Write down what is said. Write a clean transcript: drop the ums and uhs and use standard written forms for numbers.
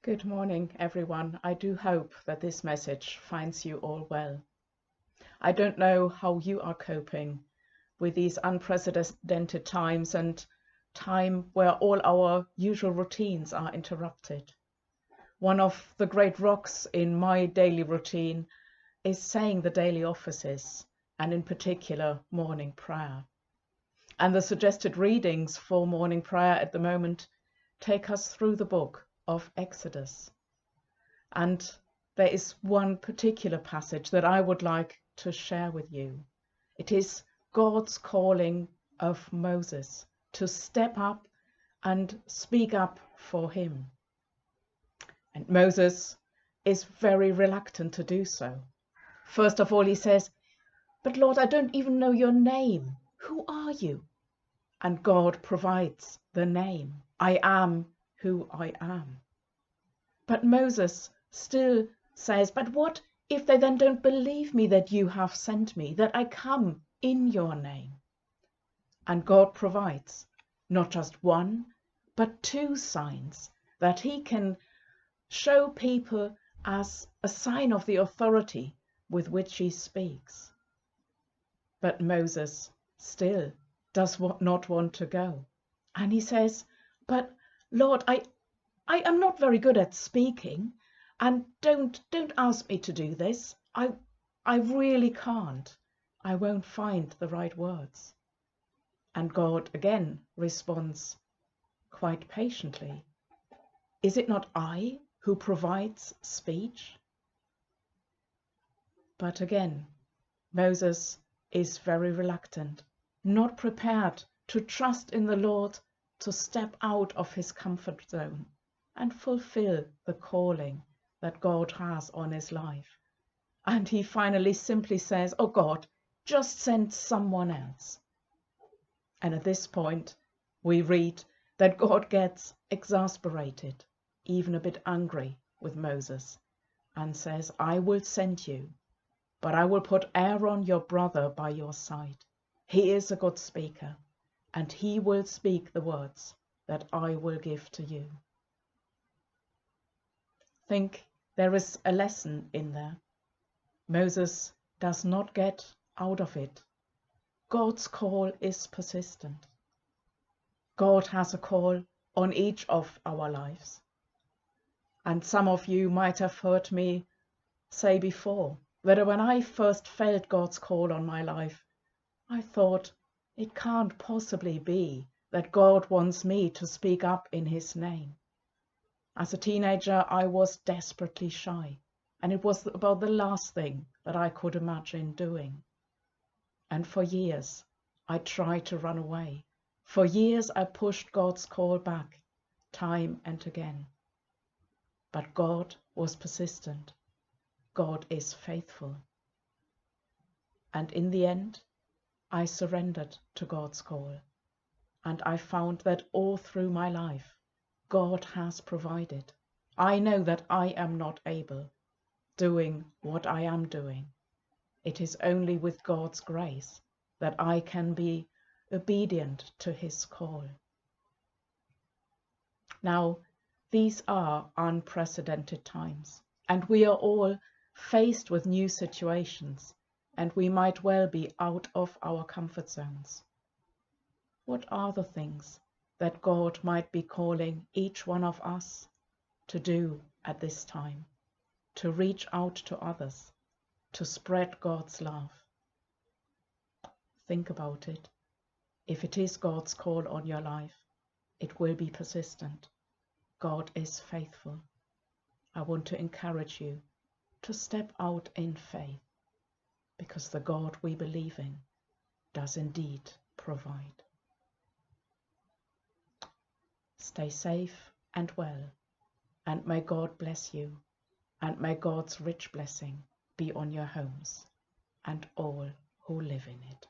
Good morning, everyone. I do hope that this message finds you all well. I don't know how you are coping with these unprecedented times and time where all our usual routines are interrupted. One of the great rocks in my daily routine is saying the daily offices, and in particular, morning prayer. And the suggested readings for morning prayer at the moment take us through the book of Exodus. And there is one particular passage that I would like to share with you. It is God's calling of Moses to step up and speak up for him. And Moses is very reluctant to do so. First of all, he says, "But Lord, I don't even know your name. Who are you?" And God provides the name. I am who I am. But Moses still says, "But what if they then don't believe me that you have sent me, that I come in your name?" And God provides not just one, but two signs that he can show people as a sign of the authority with which he speaks. But Moses still does not want to go. And he says, "But Lord, I am not very good at speaking, and don't ask me to do this. I really can't. I won't find the right words." And God again responds quite patiently, "Is it not I who provides speech?" But again, Moses is very reluctant, not prepared to trust in the Lord to step out of his comfort zone and fulfill the calling that God has on his life. And he finally simply says, "Oh God, just send someone else." And at this point, we read that God gets exasperated, even a bit angry with Moses, and says, "I will send you, but I will put Aaron, your brother, by your side. He is a good speaker, and he will speak the words that I will give to you." Think there is a lesson in there. Moses does not get out of it. God's call is persistent. God has a call on each of our lives. And some of you might have heard me say before that when I first felt God's call on my life, I thought it can't possibly be that God wants me to speak up in his name. As a teenager, I was desperately shy, and it was about the last thing that I could imagine doing. And for years, I tried to run away. For years, I pushed God's call back, time and again. But God was persistent. God is faithful. And in the end, I surrendered to God's call. And I found that all through my life, God has provided. I know that I am not able, doing what I am doing. It is only with God's grace that I can be obedient to his call. Now, these are unprecedented times, and we are all faced with new situations, and we might well be out of our comfort zones. What are the things that God might be calling each one of us to do at this time, to reach out to others, to spread God's love? Think about it. If it is God's call on your life, it will be persistent. God is faithful. I want to encourage you to step out in faith, because the God we believe in does indeed provide. Stay safe and well, and may God bless you, and may God's rich blessing be on your homes and all who live in it.